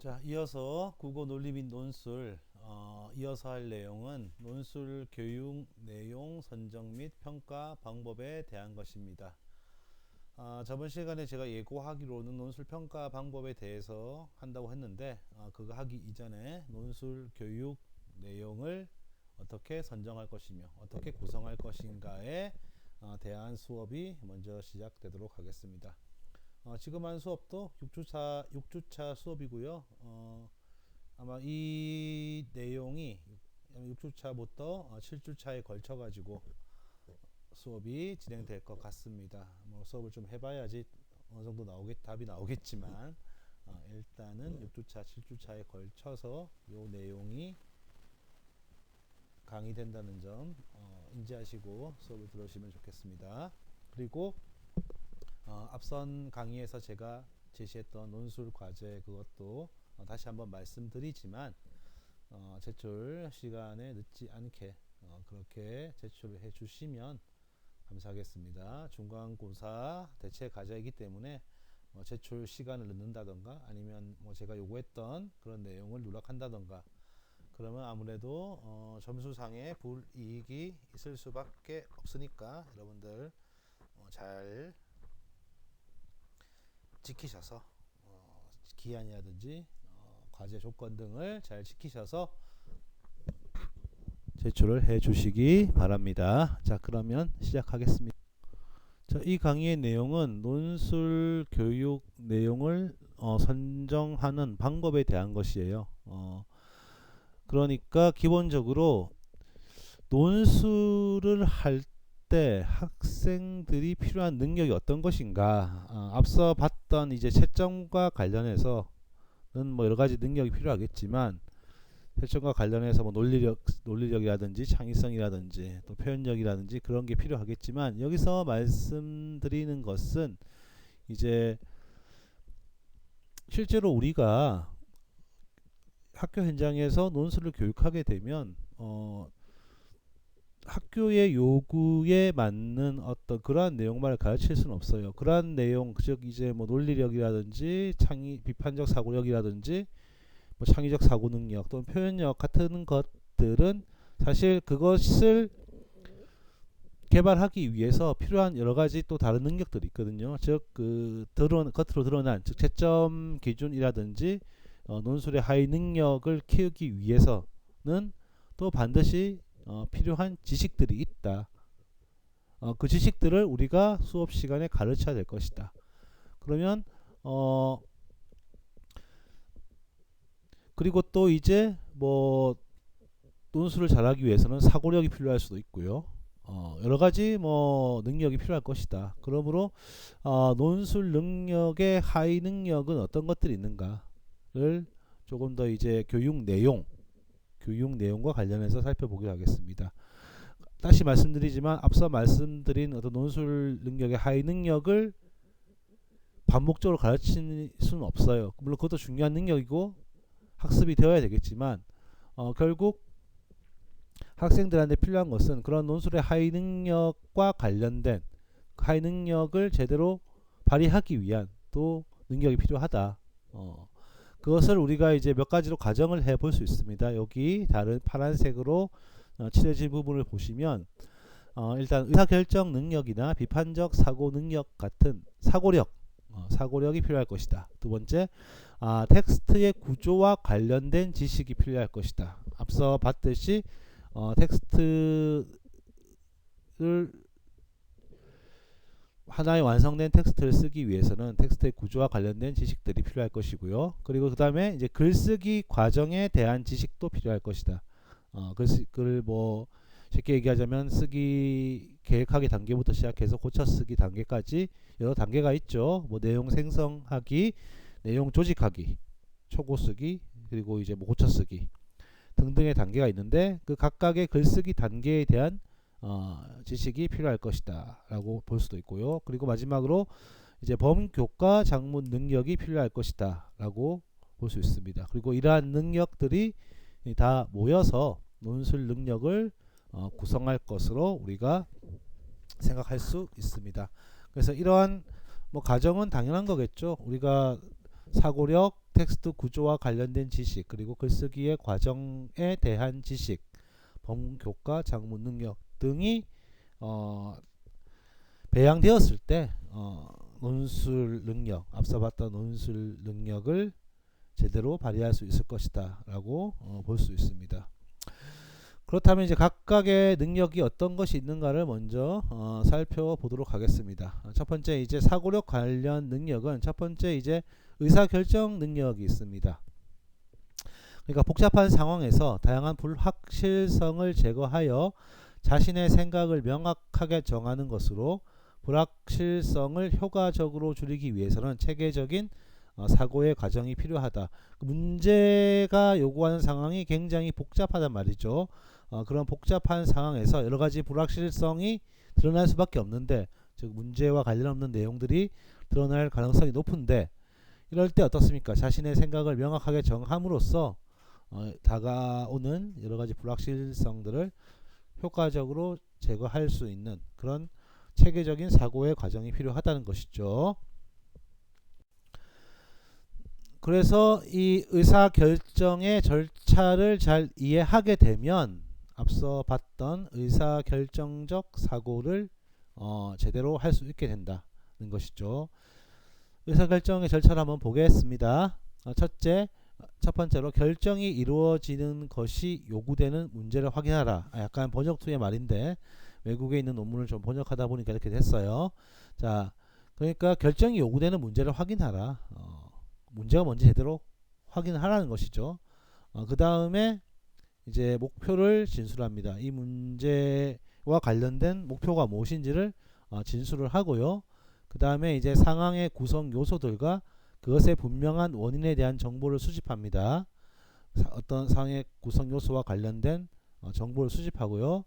자, 이어서 국어 논리 및 논술 이어서 할 내용은 논술 교육 내용 선정 및 평가 방법에 대한 것입니다. 저번 시간에 제가 예고하기로는 논술 평가 방법에 대해서 한다고 했는데 그거 하기 이전에 논술 교육 내용을 어떻게 선정할 것이며 어떻게 구성할 것인가에 대한 수업이 먼저 시작되도록 하겠습니다. 지금 한 수업도 6주차 수업이고요. 아마 이 내용이 6주차부터 7주차에 걸쳐 가지고 수업이 진행될 것 같습니다. 뭐 수업을 좀 해봐야지 어느 정도 답이 나오겠지만 일단은 6주차, 7주차에 걸쳐서 이 내용이 강의된다는 점 인지하시고 수업을 들으시면 좋겠습니다. 그리고 앞선 강의에서 제가 제시했던 논술 과제 그것도 다시 한번 말씀드리지만 제출 시간에 늦지 않게 그렇게 제출을 해 주시면 감사하겠습니다. 중간고사 대체 과제이기 때문에 제출 시간을 늦는다던가 아니면 제가 요구했던 그런 내용을 누락한다던가 그러면 아무래도 점수상에 불이익이 있을 수밖에 없으니까 여러분들 잘 지키셔서 기한이라든지 과제 조건 등을 잘 지키셔서 제출을 해 주시기 바랍니다. 자, 그러면 시작하겠습니다. 자, 이 강의의 내용은 논술 교육 내용을 선정하는 방법에 대한 것이에요. 그러니까 기본적으로 논술을 할 때 학생들이 필요한 능력이 어떤 것인가, 앞서 봤던 이제 채점과 관련해서는 뭐 여러 가지 능력이 필요하겠지만 채점과 관련해서 뭐 논리력이라든지 창의성이라든지 또 표현력이라든지 그런 게 필요하겠지만 여기서 말씀드리는 것은 이제 실제로 우리가 학교 현장에서 논술을 교육하게 되면 학교의 요구에 맞는 어떤 그러한 내용만을 가르칠 수는 없어요. 그러한 내용, 즉 이제 뭐 논리력이라든지 비판적 사고력이라든지 뭐 창의적 사고 능력 또는 표현력 같은 것들은 사실 그것을 개발하기 위해서 필요한 여러 가지 또 다른 능력들이 있거든요. 즉 겉으로 드러난 즉 채점 기준이라든지 논술의 하위 능력을 키우기 위해서는 또 반드시 필요한 지식들이 있다. 그 지식들을 우리가 수업 시간에 가르쳐야 될 것이다. 그러면 그리고 또 이제 뭐 논술을 잘하기 위해서는 사고력이 필요할 수도 있고요. 여러 가지 뭐 능력이 필요할 것이다. 그러므로 논술 능력의 하위 능력은 어떤 것들이 있는가를 조금 더 이제 교육 내용과 관련해서 살펴보기로 하겠습니다. 다시 말씀드리지만 앞서 말씀드린 어떤 논술 능력의 하위 능력을 반복적으로 가르칠 수는 없어요. 물론 그것도 중요한 능력이고 학습이 되어야 되겠지만 결국 학생들한테 필요한 것은 그런 논술의 하위 능력과 관련된 하위 능력을 제대로 발휘하기 위한 또 능력이 필요하다. 그것을 우리가 이제 몇 가지로 가정을 해볼 수 있습니다. 여기 다른 파란색으로 칠해진 부분을 보시면 일단 의사결정 능력이나 비판적 사고 능력 같은 사고력이 필요할 것이다. 두 번째, 텍스트의 구조와 관련된 지식이 필요할 것이다. 앞서 봤듯이 텍스트를 하나의 완성된 텍스트를 쓰기 위해서는 텍스트의 구조와 관련된 지식들이 필요할 것이고요. 그리고 그 다음에 이제 글쓰기 과정에 대한 지식도 필요할 것이다. 글을 뭐 쉽게 얘기하자면 쓰기 계획하기 단계부터 시작해서 고쳐 쓰기 단계까지 여러 단계가 있죠. 뭐 내용 생성하기, 내용 조직하기, 초고 쓰기, 그리고 이제 뭐 고쳐 쓰기 등등의 단계가 있는데 그 각각의 글쓰기 단계에 대한 지식이 필요할 것이다 라고 볼 수도 있고요. 그리고 마지막으로 이제 범교과 작문 능력이 필요할 것이다 라고 볼 수 있습니다. 그리고 이러한 능력들이 다 모여서 논술 능력을 구성할 것으로 우리가 생각할 수 있습니다. 그래서 이러한 뭐 가정은 당연한 거겠죠. 우리가 사고력, 텍스트 구조와 관련된 지식, 그리고 글쓰기의 과정에 대한 지식, 범교과, 작문 능력 등이 배양되었을 때 논술 능력, 앞서 봤던 논술 능력을 제대로 발휘할 수 있을 것이다 라고 볼 수 있습니다. 그렇다면 이제 각각의 능력이 어떤 것이 있는가를 먼저 살펴보도록 하겠습니다. 첫 번째 이제 사고력 관련 능력은 첫 번째 이제 의사결정 능력이 있습니다. 그러니까 복잡한 상황에서 다양한 불확실성을 제거하여 자신의 생각을 명확하게 정하는 것으로 불확실성을 효과적으로 줄이기 위해서는 체계적인 사고의 과정이 필요하다. 문제가 요구하는 상황이 굉장히 복잡하단 말이죠. 그런 복잡한 상황에서 여러가지 불확실성이 드러날 수밖에 없는데, 즉 문제와 관련 없는 내용들이 드러날 가능성이 높은데, 이럴 때 어떻습니까? 자신의 생각을 명확하게 정함으로써 다가오는 여러가지 불확실성들을 효과적으로 제거할 수 있는 그런 체계적인 사고의 과정이 필요하다는 것이죠. 그래서 이 의사결정의 절차를 잘 이해하게 되면 앞서 봤던 의사결정적 사고를 제대로 할 수 있게 된다는 것이죠. 의사결정의 절차를 한번 보겠습니다. 첫 번째로 결정이 이루어지는 것이 요구되는 문제를 확인하라. 약간 번역투의 말인데 외국에 있는 논문을 좀 번역하다 보니까 이렇게 됐어요. 자, 그러니까 결정이 요구되는 문제를 확인하라. 문제가 뭔지 제대로 확인하라는 것이죠. 그 다음에 이제 목표를 진술합니다. 이 문제와 관련된 목표가 무엇인지를 진술을 하고요. 그 다음에 이제 상황의 구성 요소들과 그것의 분명한 원인에 대한 정보를 수집합니다. 어떤 상황의 구성 요소와 관련된 정보를 수집하고요.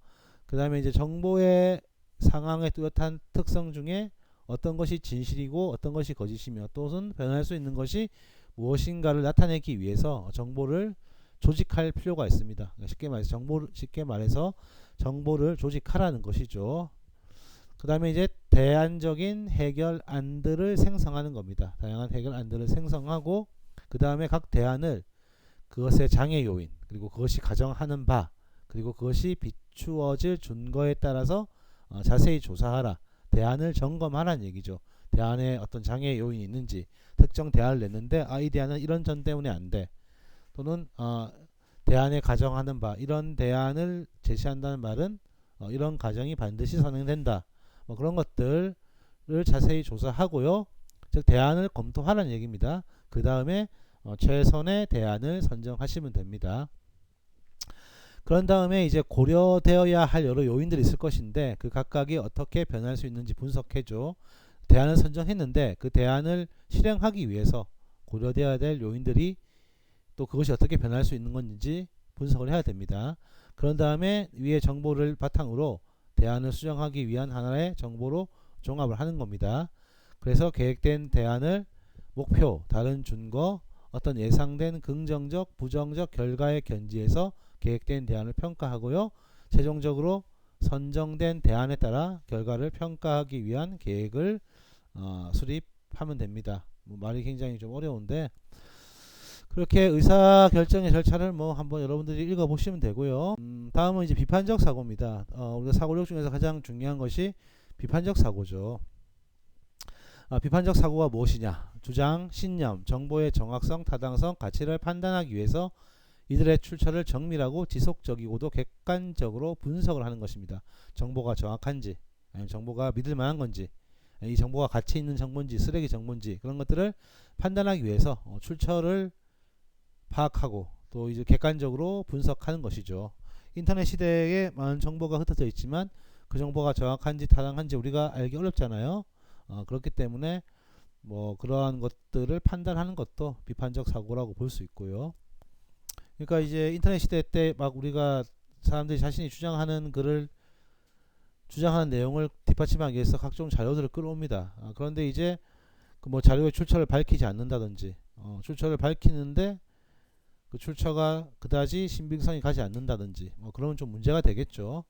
그 다음에 이제 정보의 상황의 뚜렷한 특성 중에 어떤 것이 진실이고 어떤 것이 거짓이며 또는 변할 수 있는 것이 무엇인가를 나타내기 위해서 정보를 조직할 필요가 있습니다. 쉽게 말해서 정보를 조직하라는 것이죠. 그 다음에 이제 대안적인 해결안들을 생성하는 겁니다. 다양한 해결안들을 생성하고 그 다음에 각 대안을 그것의 장애 요인, 그리고 그것이 가정하는 바, 그리고 그것이 비추어질 준거에 따라서 자세히 조사하라. 대안을 점검하라는 얘기죠. 대안에 어떤 장애 요인이 있는지, 특정 대안을 냈는데 이 대안은 이런 점 때문에 안 돼. 또는 대안에 가정하는 바, 이런 대안을 제시한다는 말은 이런 가정이 반드시 선행된다. 그런 것들을 자세히 조사하고요. 즉 대안을 검토하라는 얘기입니다. 그 다음에 최선의 대안을 선정하시면 됩니다. 그런 다음에 이제 고려되어야 할 여러 요인들이 있을 것인데 그 각각이 어떻게 변할 수 있는지 분석해줘. 대안을 선정했는데 그 대안을 실행하기 위해서 고려되어야 될 요인들이 또 그것이 어떻게 변할 수 있는 건지 분석을 해야 됩니다. 그런 다음에 위의 정보를 바탕으로 대안을 수정하기 위한 하나의 정보로 종합을 하는 겁니다. 그래서 계획된 대안을 목표, 다른 준거, 어떤 예상된 긍정적, 부정적 결과에 견지해서 계획된 대안을 평가하고요. 최종적으로 선정된 대안에 따라 결과를 평가하기 위한 계획을 수립하면 됩니다. 말이 굉장히 좀 어려운데 그렇게 의사결정의 절차를 한번 여러분들이 읽어보시면 되고요. 다음은 이제 비판적 사고입니다. 우리가 사고력 중에서 가장 중요한 것이 비판적 사고죠. 비판적 사고가 무엇이냐? 주장, 신념, 정보의 정확성, 타당성, 가치를 판단하기 위해서 이들의 출처를 정밀하고 지속적이고도 객관적으로 분석을 하는 것입니다. 정보가 정확한지, 아니면 정보가 믿을 만한 건지, 이 정보가 가치 있는 정보인지 쓰레기 정보인지 그런 것들을 판단하기 위해서 출처를 파악하고 또 이제 객관적으로 분석하는 것이죠. 인터넷 시대에 많은 정보가 흩어져 있지만 그 정보가 정확한지 타당한지 우리가 알기 어렵잖아요. 그렇기 때문에 그러한 것들을 판단하는 것도 비판적 사고라고 볼 수 있고요. 그러니까 이제 인터넷 시대 때 막 우리가 사람들이 자신이 주장하는 글을 주장하는 내용을 뒷받침하기 위해서 각종 자료들을 끌어옵니다. 그런데 이제 그 자료의 출처를 밝히지 않는다든지 출처를 밝히는데 그 출처가 그다지 신빙성이 가지 않는다든지 그러면 좀 문제가 되겠죠.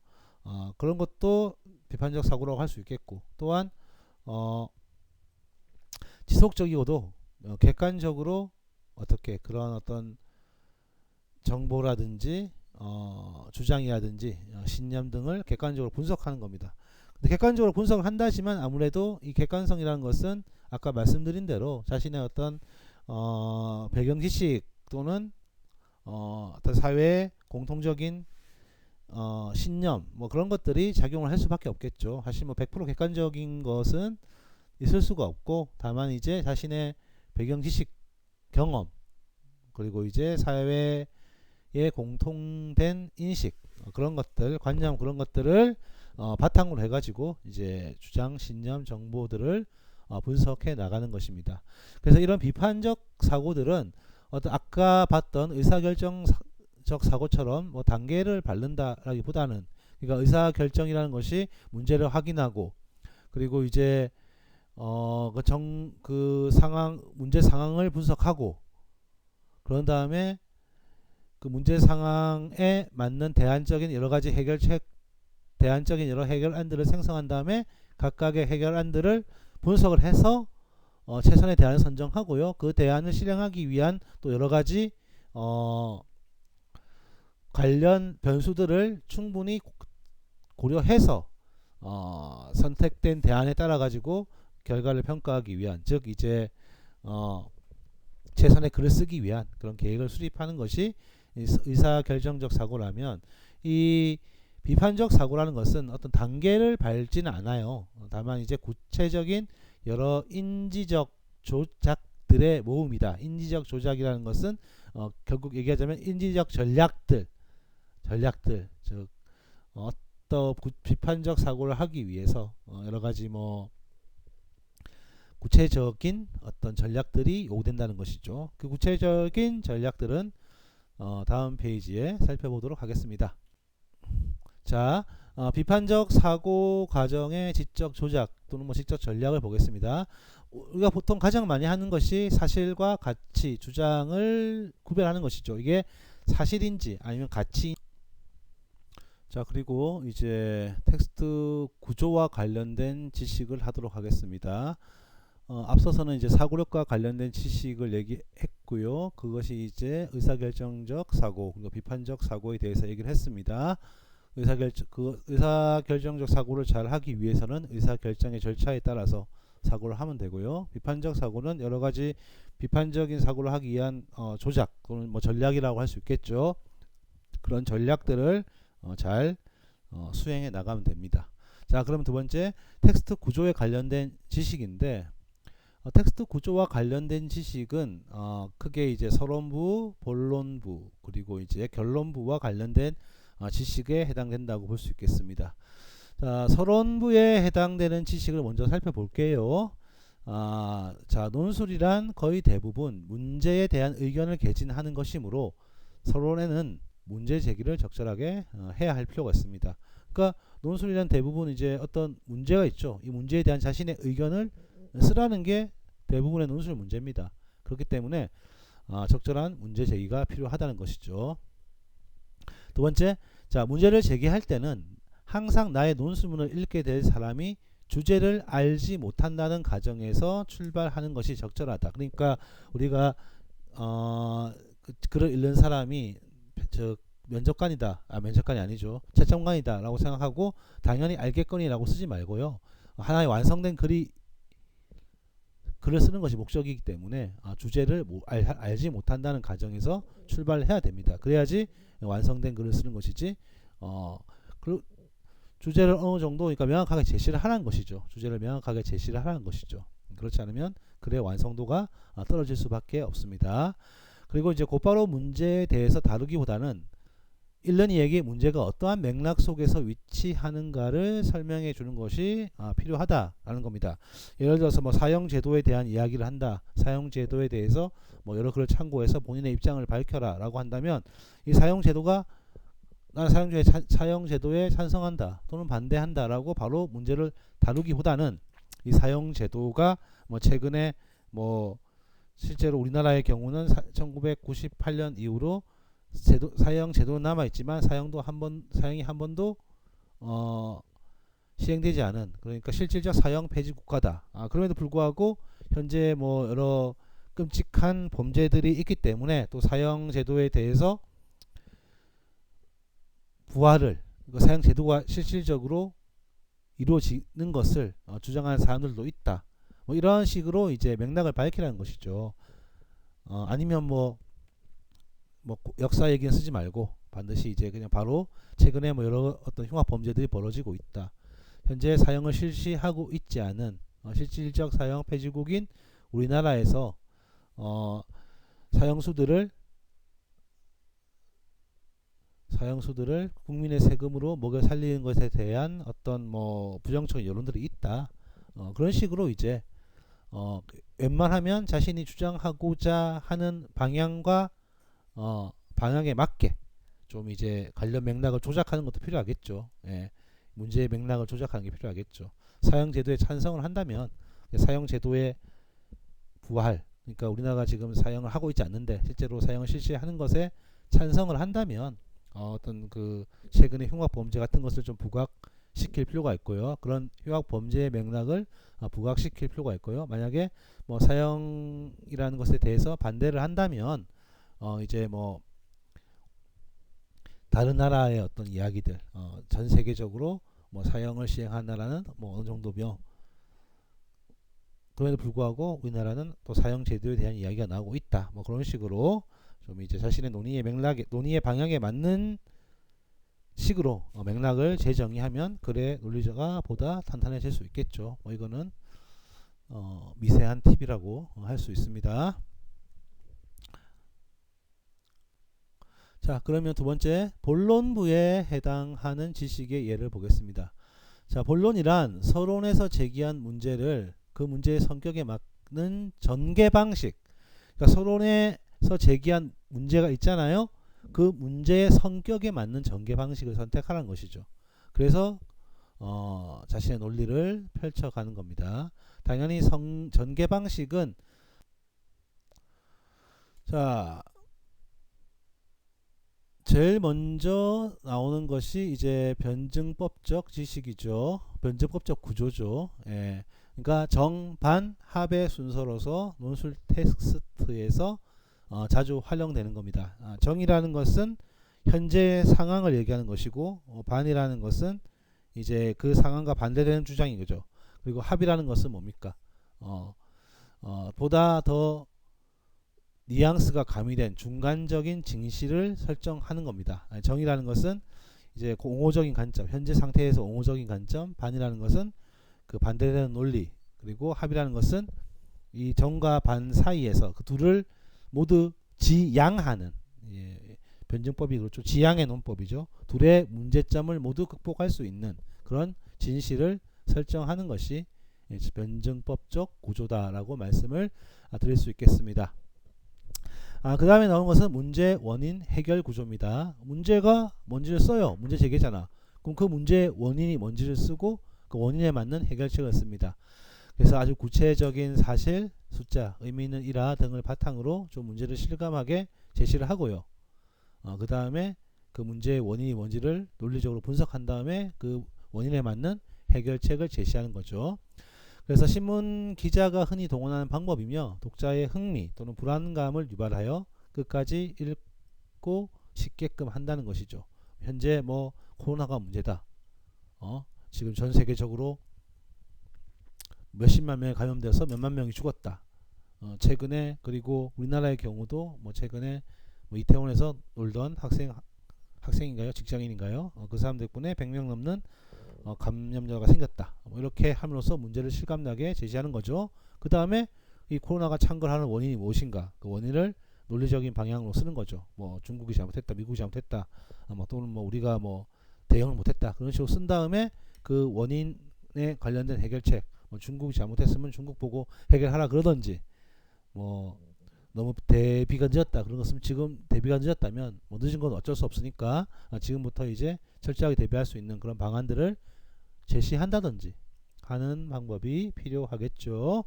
그런 것도 비판적 사고라고 할 수 있겠고 또한 지속적이고도 객관적으로 어떻게 그런 어떤 정보라든지 주장이라든지 신념 등을 객관적으로 분석하는 겁니다. 근데 객관적으로 분석을 한다지만 아무래도 이 객관성이라는 것은 아까 말씀드린 대로 자신의 어떤 배경 지식 또는 어떤 사회의 공통적인 신념 뭐 그런 것들이 작용을 할 수밖에 없겠죠. 사실 뭐 100% 객관적인 것은 있을 수가 없고 다만 이제 자신의 배경 지식 경험 그리고 이제 사회의 공통된 인식 그런 것들 관념 그런 것들을 바탕으로 해가지고 이제 주장 신념 정보들을 분석해 나가는 것입니다. 그래서 이런 비판적 사고들은 어떤 아까 봤던 의사결정적 사고처럼 뭐 단계를 밟는다라기보다는 그러니까 의사결정이라는 것이 문제를 확인하고 그리고 이제 그 상황 문제 상황을 분석하고 그런 다음에 그 문제 상황에 맞는 대안적인 여러 가지 대안적인 여러 해결안들을 생성한 다음에 각각의 해결안들을 분석을 해서 최선의 대안을 선정하고요. 그 대안을 실행하기 위한 또 여러 가지 관련 변수들을 충분히 고려해서 선택된 대안에 따라 가지고 결과를 평가하기 위한 즉 이제 최선의 글을 쓰기 위한 그런 계획을 수립하는 것이 의사결정적 사고라면 이 비판적 사고라는 것은 어떤 단계를 밟지는 않아요. 다만 이제 구체적인 여러 인지적 조작들의 모음이다. 인지적 조작이라는 것은 결국 얘기하자면 인지적 전략들 즉 어떤 비판적 사고를 하기 위해서 여러 가지 뭐 구체적인 어떤 전략들이 요구된다는 것이죠. 그 구체적인 전략들은 다음 페이지에 살펴보도록 하겠습니다. 자, 비판적 사고 과정의 지적 조작 또는 뭐 지적 전략을 보겠습니다. 우리가 보통 가장 많이 하는 것이 사실과 가치, 주장을 구별하는 것이죠. 이게 사실인지 아니면 가치. 자, 그리고 이제 텍스트 구조와 관련된 지식을 하도록 하겠습니다. 앞서서는 이제 사고력과 관련된 지식을 얘기했고요. 그것이 이제 의사결정적 사고, 비판적 사고에 대해서 얘기를 했습니다. 의사결정적 사고를 잘 하기 위해서는 의사결정의 절차에 따라서 사고를 하면 되고요. 비판적 사고는 여러 가지 비판적인 사고를 하기 위한 조작 또는 뭐 전략이라고 할 수 있겠죠. 그런 전략들을 잘 수행해 나가면 됩니다. 자, 그럼 두 번째 텍스트 구조에 관련된 지식인데 텍스트 구조와 관련된 지식은 크게 이제 서론부, 본론부, 그리고 이제 결론부와 관련된 지식에 해당된다고 볼 수 있겠습니다. 자, 서론부에 해당되는 지식을 먼저 살펴볼게요. 자, 논술이란 거의 대부분 문제에 대한 의견을 개진하는 것이므로 서론에는 문제 제기를 적절하게 해야 할 필요가 있습니다. 그러니까 논술이란 대부분 이제 어떤 문제가 있죠. 이 문제에 대한 자신의 의견을 쓰라는 게 대부분의 논술 문제입니다. 그렇기 때문에 적절한 문제 제기가 필요하다는 것이죠. 두 번째, 자, 문제를 제기할 때는 항상 나의 논술문을 읽게 될 사람이 주제를 알지 못한다는 가정에서 출발하는 것이 적절하다. 그러니까 우리가 글을 읽는 사람이 면접관이다. 면접관이 아니죠. 채점관이다 라고 생각하고 당연히 알겠거니라고 쓰지 말고요. 하나의 완성된 글을 쓰는 것이 목적이기 때문에 주제를 알지 못한다는 가정에서 출발해야 됩니다. 그래야지 완성된 글을 쓰는 것이지 주제를 어느 정도 그러니까 명확하게 제시를 하라는 것이죠. 주제를 명확하게 제시를 하라는 것이죠. 그렇지 않으면 글의 완성도가 떨어질 수밖에 없습니다. 그리고 이제 곧바로 문제에 대해서 다루기보다는 읽는 이에게 문제가 어떠한 맥락 속에서 위치하는가를 설명해 주는 것이 필요하다라는 겁니다. 예를 들어서 뭐 사형 제도에 대한 이야기를 한다. 사형 제도에 대해서 뭐 여러 글을 참고해서 본인의 입장을 밝혀라라고 한다면 이 사형 제도가 나는 사형 제도에 찬성한다 또는 반대한다라고 바로 문제를 다루기보다는 이 사형 제도가 뭐 최근에 뭐 실제로 우리나라의 경우는 1998년 이후로 사형 제도는 남아있지만 사형이 한 번도 시행되지 않은 그러니까 실질적 사형 폐지 국가다. 그럼에도 불구하고 현재 뭐 여러 끔찍한 범죄들이 있기 때문에 또 사형제도에 대해서 부활을 사형제도가 실질적으로 이루어지는 것을 주장하는 사람들도 있다. 뭐 이런 식으로 이제 맥락을 밝히라는 것이죠. 아니면 뭐 역사 얘기는 쓰지 말고 반드시 이제 그냥 바로 최근에 뭐 여러 어떤 흉악 범죄들이 벌어지고 있다. 현재 사형을 실시하고 있지 않은 실질적 사형 폐지국인 우리나라에서 사형수들을 국민의 세금으로 먹여 살리는 것에 대한 어떤 뭐 부정적인 여론들이 있다. 그런 식으로 이제 웬만하면 자신이 주장하고자 하는 방향과 방향에 맞게 좀 이제 관련 맥락을 조작하는 것도 필요하겠죠. 예. 문제의 맥락을 조작하는 게 필요하겠죠. 사형제도에 찬성을 한다면 사형제도의 부활, 그러니까 우리나라가 지금 사형을 하고 있지 않는데 실제로 사형을 실시하는 것에 찬성을 한다면 어떤 그 최근의 흉악 범죄 같은 것을 좀 부각시킬 필요가 있고요. 그런 흉악 범죄의 맥락을 부각시킬 필요가 있고요. 만약에 뭐 사형이라는 것에 대해서 반대를 한다면 이제 뭐 다른 나라의 어떤 이야기들, 전 세계적으로 뭐 사형을 시행한 나라는 뭐 어느 정도며 그럼에도 불구하고 우리나라는 또 사형 제도에 대한 이야기가 나오고 있다. 뭐 그런 식으로 좀 이제 자신의 논의의 맥락에, 논의의 방향에 맞는 식으로 맥락을 재정의하면 글의 논리가 보다 탄탄해질 수 있겠죠. 뭐 이거는 미세한 팁이라고 할 수 있습니다. 자, 그러면 두 번째 본론부에 해당하는 지식의 예를 보겠습니다. 자, 본론이란 서론에서 제기한 문제를 그 문제의 성격에 맞는 전개 방식, 그러니까 서론에서 제기한 문제가 있잖아요. 그 문제의 성격에 맞는 전개 방식을 선택하라는 것이죠. 그래서 자신의 논리를 펼쳐가는 겁니다. 당연히 전개 방식은 자 제일 먼저 나오는 것이 이제 변증법적 지식이죠. 변증법적 구조죠. 예. 그러니까 정, 반, 합의 순서로서 논술 텍스트에서 자주 활용되는 겁니다. 정이라는 것은 현재 상황을 얘기하는 것이고 반이라는 것은 이제 그 상황과 반대되는 주장인 거죠. 그리고 합이라는 것은 뭡니까? 보다 더 뉘앙스가 가미된 중간적인 진실을 설정하는 겁니다. 정이라는 것은 이제 옹호적인 관점, 현재 상태에서 옹호적인 관점, 반이라는 것은 그 반대되는 논리, 그리고 합이라는 것은 이 정과 반 사이에서 그 둘을 모두 지양하는, 변증법이 그렇죠. 지양의 논법이죠. 둘의 문제점을 모두 극복할 수 있는 그런 진실을 설정하는 것이 변증법적 구조다라고 말씀을 드릴 수 있겠습니다. 그 다음에 나오는 것은 문제, 원인, 해결 구조입니다. 문제가 뭔지를 써요. 문제 제기잖아. 그럼 그 문제의 원인이 뭔지를 쓰고 그 원인에 맞는 해결책을 씁니다. 그래서 아주 구체적인 사실, 숫자, 의미 있는 일화 등을 바탕으로 좀 문제를 실감하게 제시를 하고요. 그 다음에 그 문제의 원인이 뭔지를 논리적으로 분석한 다음에 그 원인에 맞는 해결책을 제시하는 거죠. 그래서 신문 기자가 흔히 동원하는 방법이며 독자의 흥미 또는 불안감을 유발하여 끝까지 읽고 싶게끔 한다는 것이죠. 현재 뭐 코로나가 문제다. 지금 전 세계적으로 몇십만 명이 감염돼서 몇만 명이 죽었다. 최근에 그리고 우리나라의 경우도 뭐 최근에 뭐 이태원에서 놀던 학생인가요? 직장인인가요? 그 사람 덕분에 100명 넘는 감염자가 생겼다. 뭐 이렇게 함으로써 문제를 실감나게 제시하는 거죠. 그 다음에 이 코로나가 창궐하는 원인이 무엇인가? 그 원인을 논리적인 방향으로 쓰는 거죠. 뭐 중국이 잘못했다, 미국이 잘못했다, 또는 뭐 우리가 뭐 대응을 못했다. 그런 식으로 쓴 다음에 그 원인에 관련된 해결책, 뭐 중국이 잘못했으면 중국 보고 해결하라 그러던지, 뭐 너무 대비가 늦었다 그런 것은 지금 대비가 늦었다면 뭐 늦은 건 어쩔 수 없으니까 지금부터 이제 철저하게 대비할 수 있는 그런 방안들을 제시한다든지 하는 방법이 필요하겠죠.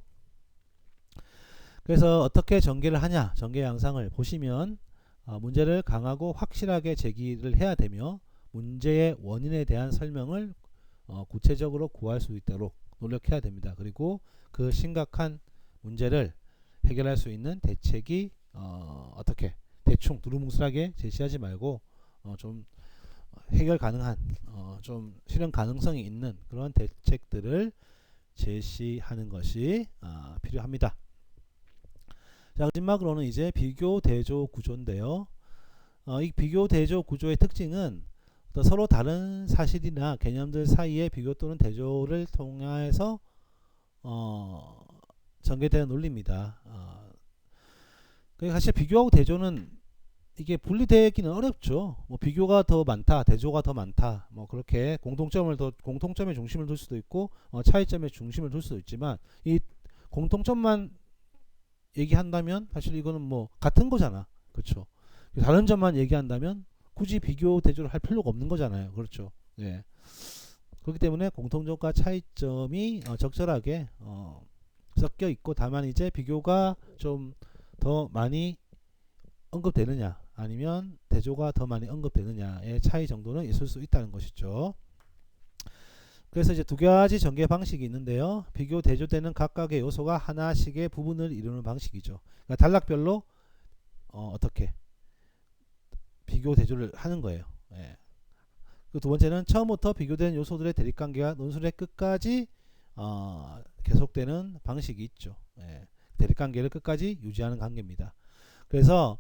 그래서 어떻게 전개를 하냐, 전개 양상을 보시면 문제를 강하고 확실하게 제기를 해야 되며 문제의 원인에 대한 설명을 구체적으로 구할 수 있도록 노력해야 됩니다. 그리고 그 심각한 문제를 해결할 수 있는 대책이 어떻게 대충 두루뭉술하게 제시하지 말고 좀 해결 가능한 좀 실현 가능성이 있는 그런 대책들을 제시하는 것이 필요합니다. 자, 마지막으로는 이제 비교 대조 구조인데요. 이 비교 대조 구조의 특징은 서로 다른 사실이나 개념들 사이의 비교 또는 대조를 통해서 전개되는 논리입니다. 사실 비교하고 대조는 이게 분리되기는 어렵죠. 뭐 비교가 더 많다, 대조가 더 많다, 뭐 그렇게 공통점의 중심을 둘 수도 있고 차이점의 중심을 둘 수도 있지만 이 공통점만 얘기한다면 사실 이거는 뭐 같은 거잖아, 그렇죠? 다른 점만 얘기한다면 굳이 비교 대조를 할 필요가 없는 거잖아요, 그렇죠? 예. 그렇기 때문에 공통점과 차이점이 적절하게 섞여 있고, 다만 이제 비교가 좀 더 많이 언급되느냐 아니면 대조가 더 많이 언급되느냐의 차이 정도는 있을 수 있다는 것이죠. 그래서 이제 두 가지 전개 방식이 있는데요. 비교 대조되는 각각의 요소가 하나씩의 부분을 이루는 방식이죠. 그러니까 단락별로 어떻게 비교 대조를 하는 거예요. 예. 그 두 번째는 처음부터 비교된 요소들의 대립관계가 논술의 끝까지 계속되는 방식이 있죠. 예. 대립관계를 끝까지 유지하는 관계입니다. 그래서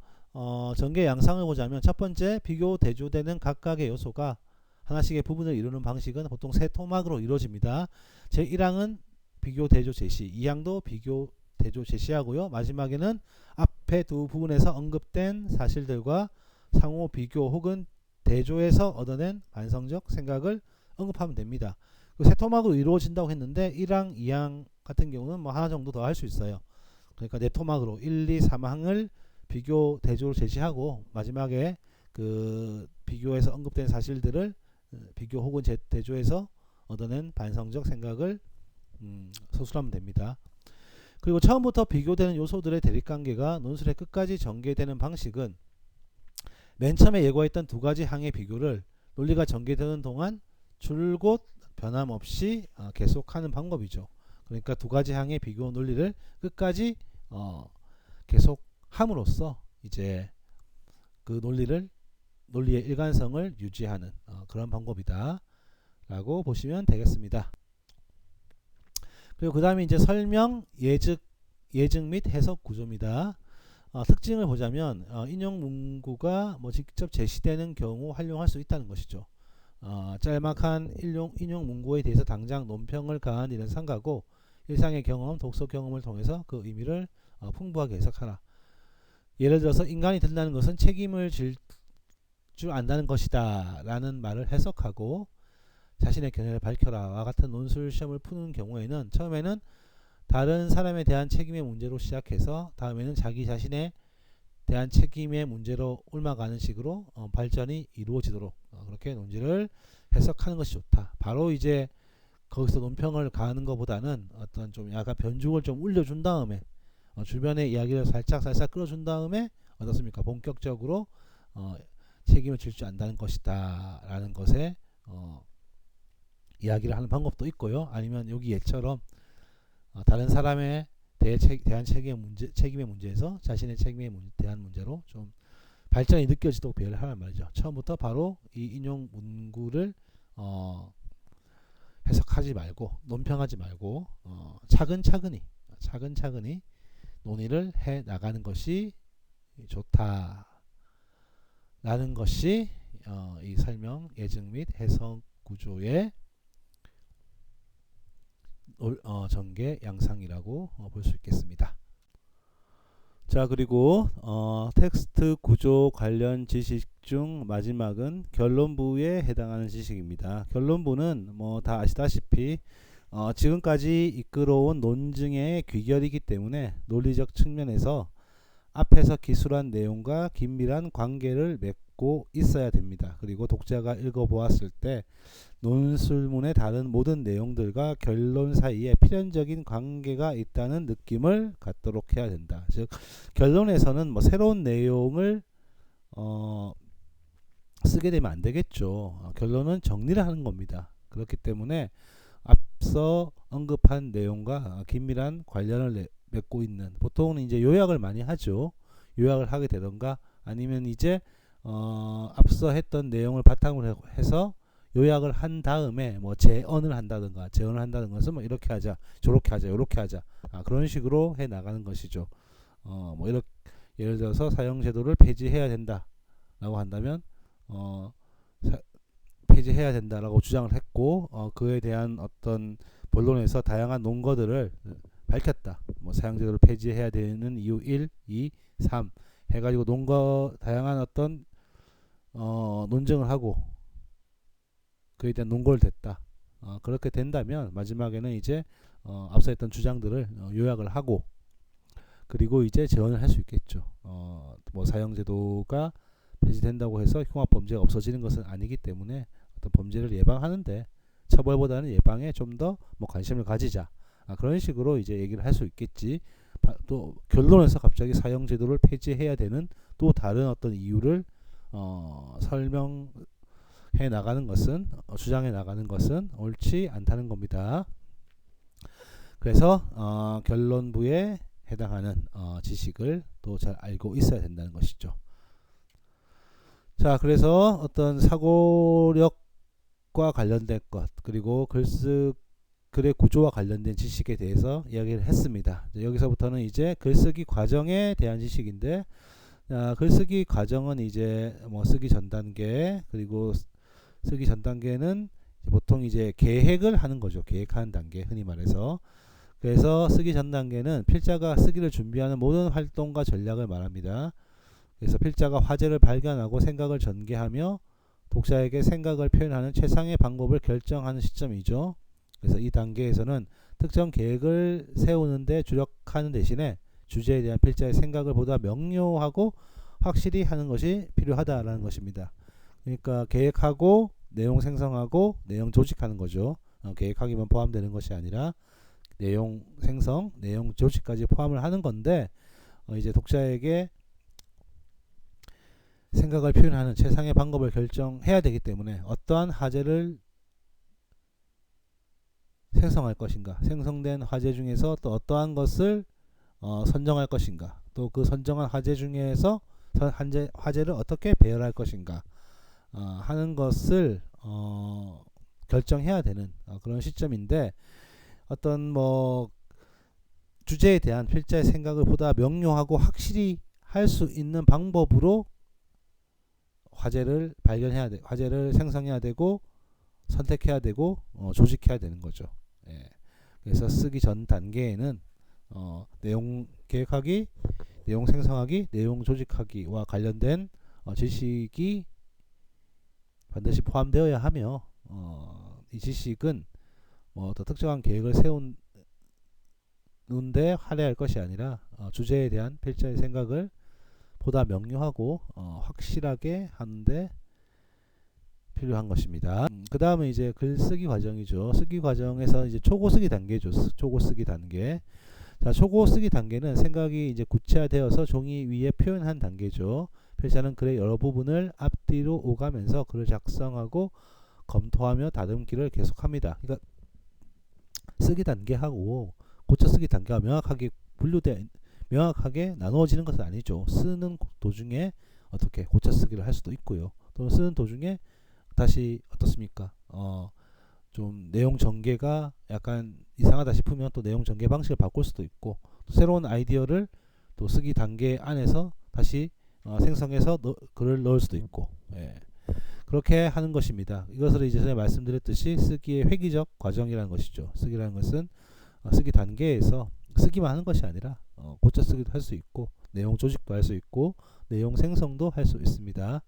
전개 양상을 보자면 첫 번째 비교 대조되는 각각의 요소가 하나씩의 부분을 이루는 방식은 보통 세 토막으로 이루어집니다. 제1항은 비교 대조 제시, 2항도 비교 대조 제시하고요. 마지막에는 앞에 두 부분에서 언급된 사실들과 상호 비교 혹은 대조에서 얻어낸 반성적 생각을 언급하면 됩니다. 세 토막으로 이루어진다고 했는데 1항, 2항 같은 경우는 뭐 하나 정도 더 할 수 있어요. 그러니까 네 토막으로 1, 2, 3항을 비교 대조로 제시하고 마지막에 그 비교에서 언급된 사실들을 비교 혹은 대조에서 얻어낸 반성적 생각을 서술하면 됩니다. 그리고 처음부터 비교되는 요소들의 대립관계가 논술의 끝까지 전개되는 방식은 맨 처음에 예고했던 두 가지 항의 비교를 논리가 전개되는 동안 줄곧 변함없이 계속하는 방법이죠. 그러니까 두 가지 항의 비교 논리를 끝까지 계속 함으로써 이제 그 논리의 일관성을 유지하는 그런 방법이다 라고 보시면 되겠습니다. 그리고 그 다음에 이제 설명, 예증 및 해석 구조입니다. 특징을 보자면 인용 문구가 뭐 직접 제시되는 경우 활용할 수 있다는 것이죠. 짤막한 인용 문구에 대해서 당장 논평을 가한 일은 삼가고 일상의 경험, 독서 경험을 통해서 그 의미를 풍부하게 해석하라. 예를 들어서 인간이 된다는 것은 책임을 질 줄 안다는 것이다 라는 말을 해석하고 자신의 견해를 밝혀라와 같은 논술 시험을 푸는 경우에는 처음에는 다른 사람에 대한 책임의 문제로 시작해서 다음에는 자기 자신에 대한 책임의 문제로 옮아가는 식으로 발전이 이루어지도록 그렇게 논지를 해석하는 것이 좋다. 바로 이제 거기서 논평을 가하는 것보다는 어떤 좀 약간 변죽을 좀 울려준 다음에 주변의 이야기를 살짝 끌어준 다음에 어떻습니까? 본격적으로 책임을 질 줄 안다는 것이다 라는 것에 이야기를 하는 방법도 있고요. 아니면 여기 얘처럼 다른 사람에 대한 책임의 문제에서 자신의 책임에 대한 문제로 좀 발전이 느껴지도록 배열을 하란 말이죠. 처음부터 바로 이 인용 문구를 해석하지 말고 논평하지 말고 차근차근히 논의를 해 나가는 것이 좋다 라는 것이 이 설명, 예증 및 해석 구조의 전개 양상이라고 볼 수 있겠습니다. 자, 그리고 텍스트 구조 관련 지식 중 마지막은 결론부에 해당하는 지식입니다. 결론부는 뭐 다 아시다시피 지금까지 이끌어온 논증의 귀결이기 때문에 논리적 측면에서 앞에서 기술한 내용과 긴밀한 관계를 맺고 있어야 됩니다. 그리고 독자가 읽어보았을 때 논술문의 다른 모든 내용들과 결론 사이에 필연적인 관계가 있다는 느낌을 갖도록 해야 된다. 즉 결론에서는 뭐 새로운 내용을 쓰게 되면 안 되겠죠. 결론은 정리를 하는 겁니다. 그렇기 때문에 앞서 언급한 내용과 긴밀한 관련을 맺고 있는, 보통은 이제 요약을 많이 하죠. 요약을 하게 되던가 아니면 이제 앞서 했던 내용을 바탕으로 해서 요약을 한 다음에 뭐 재언을 한다든가 해서 뭐 이렇게 하자, 저렇게 하자, 요렇게 하자, 그런 식으로 해 나가는 것이죠. 뭐 이렇게 예를 들어서 사용 제도를 폐지해야 된다라고 한다면 폐지해야 된다라고 주장을 했고, 그에 대한 어떤 본론에서 다양한 논거들을 밝혔다. 뭐 사용제도를 폐지해야 되는 이유 1, 2, 3 해가지고 다양한 어떤 논증을 하고 그에 대한 논거를 댔다. 그렇게 된다면 마지막에는 이제 앞서 했던 주장들을 요약을 하고, 그리고 이제 재원을 할 수 있겠죠. 뭐 사용제도가 폐지된다고 해서 흉악범죄가 없어지는 것은 아니기 때문에 어떤 범죄를 예방하는데, 처벌보다는 예방에 좀 더 뭐 관심을 가지자, 그런 식으로 이제 얘기를 할 수 있겠지. 또 결론에서 갑자기 사용제도를 폐지해야 되는 또 다른 어떤 이유를 설명해 나가는 것은, 주장해 나가는 것은 옳지 않다는 겁니다. 그래서 결론부에 해당하는 지식을 또 잘 알고 있어야 된다는 것이죠. 자, 그래서 어떤 사고력과 관련된 것, 그리고 글의 구조와 관련된 지식에 대해서 이야기를 했습니다. 여기서부터는 이제 글쓰기 과정에 대한 지식인데, 글쓰기 과정은 이제 뭐 쓰기 전 단계, 그리고 쓰기 전 단계는 보통 이제 계획을 하는 거죠. 계획하는 단계, 흔히 말해서. 그래서 쓰기 전 단계는 필자가 쓰기를 준비하는 모든 활동과 전략을 말합니다. 그래서 필자가 화제를 발견하고 생각을 전개하며 독자에게 생각을 표현하는 최상의 방법을 결정하는 시점이죠. 그래서 이 단계에서는 특정 계획을 세우는데 주력하는 대신에 주제에 대한 필자의 생각을 보다 명료하고 확실히 하는 것이 필요하다라는 것입니다. 그러니까 계획하고 내용 생성하고 내용 조직하는 거죠. 계획하기만 포함되는 것이 아니라 내용 생성, 내용 조직까지 포함을 하는 건데, 이제 독자에게 생각을 표현하는 최상의 방법을 결정해야 되기 때문에 어떠한 화제를 생성할 것인가, 생성된 화제 중에서 또 어떠한 것을 선정할 것인가, 또 그 선정한 화제 중에서 화제를 어떻게 배열할 것인가 하는 것을 결정해야 되는 그런 시점인데, 어떤 뭐 주제에 대한 필자의 생각을 보다 명료하고 확실히 할 수 있는 방법으로 화제를 발견해야 돼, 화제를 생성해야 되고 선택해야 되고 조직해야 되는 거죠. 예. 그래서 쓰기 전 단계에는 내용 계획하기, 내용 생성하기, 내용 조직하기와 관련된 지식이 반드시 포함되어야 하며, 이 지식은 뭐 어떤 특정한 계획을 세우는데 할애할 것이 아니라 주제에 대한 필자의 생각을 보다 명료하고 확실하게 하는데 필요한 것입니다. 그 다음은 이제 글쓰기 과정이죠. 쓰기 과정에서 이제 초고 쓰기 단계죠. 초고 쓰기 단계. 자, 초고 쓰기 단계는 생각이 이제 구체화되어서 종이 위에 표현한 단계죠. 필자는 글의 여러 부분을 앞뒤로 오가면서 글을 작성하고 검토하며 다듬기를 계속합니다. 그러니까 쓰기 단계하고 고쳐 쓰기 단계가 명확하게 나누어지는 것은 아니죠. 쓰는 도중에 어떻게 고쳐 쓰기를 할 수도 있고요. 또는 쓰는 도중에 다시 어떻습니까? 좀 내용 전개가 약간 이상하다 싶으면 또 내용 전개 방식을 바꿀 수도 있고, 또 새로운 아이디어를 또 쓰기 단계 안에서 다시 생성해서 글을 넣을 수도 있고, 예. 그렇게 하는 것입니다. 이것을 이제 전에 말씀드렸듯이 쓰기의 획기적 과정이라는 것이죠. 쓰기라는 것은 쓰기 단계에서 쓰기만 하는 것이 아니라 고쳐 쓰기도 할 수 있고, 내용 조직도 할 수 있고, 내용 생성도 할 수 있습니다.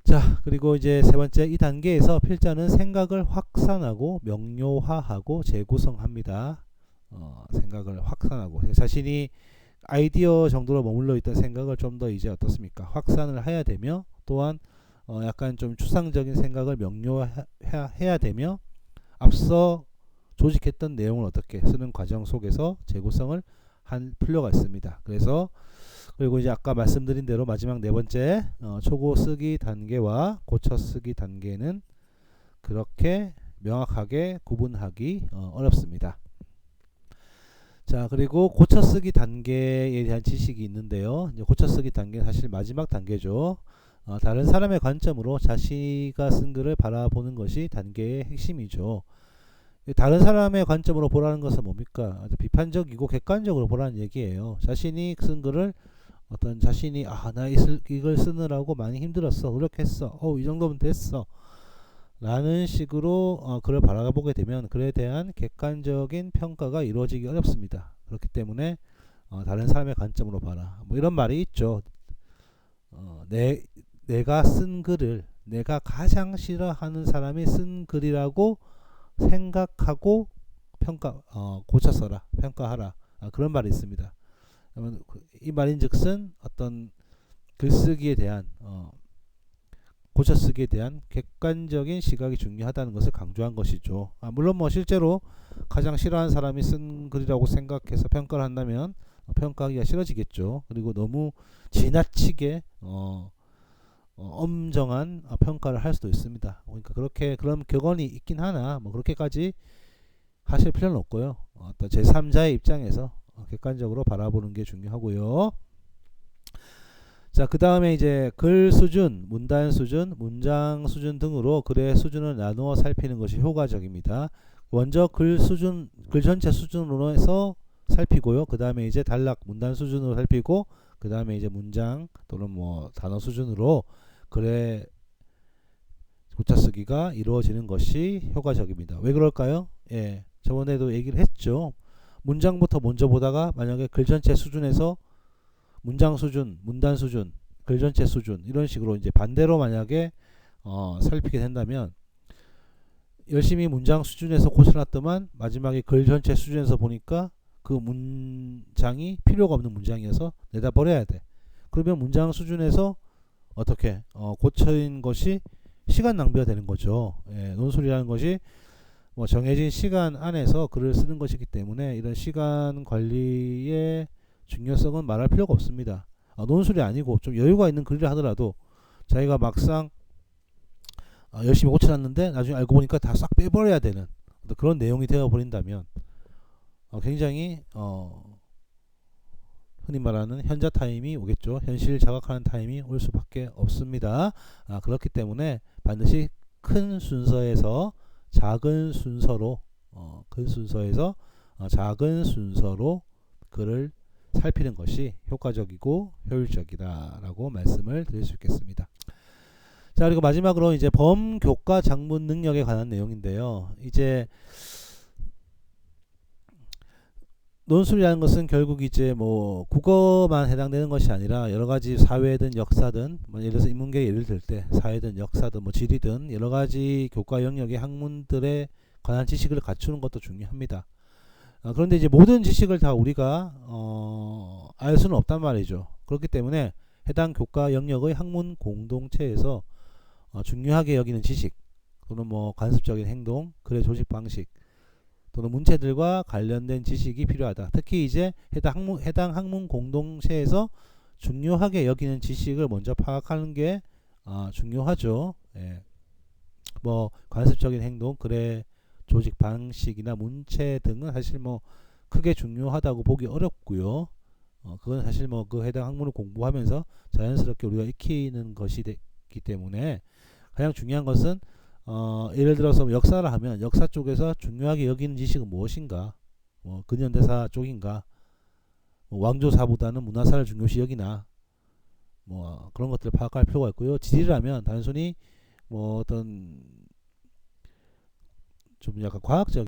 자, 그리고 이제 세 번째, 이 단계에서 필자는 생각을 확산하고 명료화하고 재구성합니다. 생각을 확산하고, 자신이 아이디어 정도로 머물러 있던 생각을 좀 더 이제 어떻습니까? 확산을 해야 되며, 또한 약간 좀 추상적인 생각을 명료해야 되며, 앞서 조직했던 내용을 어떻게 쓰는 과정 속에서 재구성을 할 필요가 있습니다. 그리고 이제 아까 말씀드린 대로 마지막 네 번째, 초고 쓰기 단계와 고쳐 쓰기 단계는 그렇게 명확하게 구분하기 어렵습니다. 자, 그리고 고쳐쓰기 단계에 대한 지식이 있는데요. 이제 고쳐쓰기 단계 사실 마지막 단계죠. 다른 사람의 관점으로 자기가 쓴 글을 바라보는 것이 단계의 핵심이죠. 다른 사람의 관점으로 보라는 것은 뭡니까? 아주 비판적이고 객관적으로 보라는 얘기예요. 자신이 쓴 글을 어떤 자신이 나 이걸 쓰느라고 많이 힘들었어, 노력했어, 이 정도면 됐어 라는 식으로 글을 바라보게 되면 글에 대한 객관적인 평가가 이루어지기 어렵습니다. 그렇기 때문에 다른 사람의 관점으로 봐라, 뭐 이런 말이 있죠. 내가 쓴 글을 내가 가장 싫어하는 사람이 쓴 글이라고 생각하고 고쳐 써라, 평가하라, 그런 말이 있습니다. 이 말인즉슨 어떤 글쓰기에 대한 고쳐쓰기에 대한 객관적인 시각이 중요하다는 것을 강조한 것이죠. 물론 뭐 실제로 가장 싫어하는 사람이 쓴 글이라고 생각해서 평가를 한다면 평가하기가 싫어지겠죠. 그리고 너무 지나치게 엄정한 평가를 할 수도 있습니다. 그러니까 그런 격언이 있긴 하나 뭐 그렇게까지 하실 필요는 없고요. 어떤 제3자의 입장에서 객관적으로 바라보는 게 중요하고요. 자, 그 다음에 이제 글 수준, 문단 수준, 문장 수준 등으로 글의 수준을 나누어 살피는 것이 효과적입니다. 먼저 글 전체 수준으로 해서 살피고요. 그 다음에 이제 단락 문단 수준으로 살피고, 그 다음에 이제 문장 또는 뭐 단어 수준으로 글의 고쳐쓰기가 이루어지는 것이 효과적입니다. 왜 그럴까요? 저번에도 얘기를 했죠. 문장부터 먼저 보다가 만약에 글 전체 수준에서 문장 수준, 문단 수준, 글 전체 수준 이런 식으로 이제 반대로 만약에 살피게 된다면 열심히 문장 수준에서 고쳐놨더만 마지막에 글 전체 수준에서 보니까 그 문장이 필요가 없는 문장이어서 내다 버려야 돼. 그러면 문장 수준에서 어떻게 고쳐인 것이 시간 낭비가 되는 거죠. 논술이라는 것이 뭐 정해진 시간 안에서 글을 쓰는 것이기 때문에 이런 시간 관리의 중요성은 말할 필요가 없습니다. 논술이 아니고 좀 여유가 있는 글이라 하더라도 자기가 막상 열심히 고쳐놨는데 나중에 알고 보니까 다 싹 빼버려야 되는 그런 내용이 되어버린다면 굉장히 흔히 말하는 현자 타임이 오겠죠. 현실 자각하는 타임이 올 수밖에 없습니다. 그렇기 때문에 반드시 큰 순서에서 작은 순서로 큰 순서에서 작은 순서로 글을 살피는 것이 효과적이고 효율적이다라고 말씀을 드릴 수 있겠습니다. 자, 그리고 마지막으로 이제 범교과 작문 능력에 관한 내용인데요. 이제 논술이라는 것은 결국 이제 뭐 국어만 해당되는 것이 아니라 여러 가지 사회든 역사든 뭐 예를 들어서 인문계 예를 들 때 사회든 역사든 뭐 지리든 여러 가지 교과 영역의 학문들에 관한 지식을 갖추는 것도 중요합니다. 그런데 이제 모든 지식을 다 우리가 알 수는 없단 말이죠. 그렇기 때문에 해당 교과 영역의 학문 공동체에서 중요하게 여기는 지식 또는 뭐 관습적인 행동, 글의 조직 방식 또는 문체들과 관련된 지식이 필요하다. 특히 이제 해당 학문 공동체에서 중요하게 여기는 지식을 먼저 파악하는 게 중요하죠. 뭐 관습적인 행동, 글의 조직 방식이나 문체 등은 사실 뭐 크게 중요하다고 보기 어렵고요. 그건 사실 뭐 그 해당 학문을 공부하면서 자연스럽게 우리가 익히는 것이 되기 때문에 가장 중요한 것은 예를 들어서 역사를 하면 역사 쪽에서 중요하게 여기는 지식은 무엇인가, 뭐 근현대사 쪽인가, 뭐 왕조사보다는 문화사를 중요시 여기나, 뭐 그런 것들을 파악할 필요가 있고요. 지리라면 단순히 뭐 어떤 좀 약간 과학적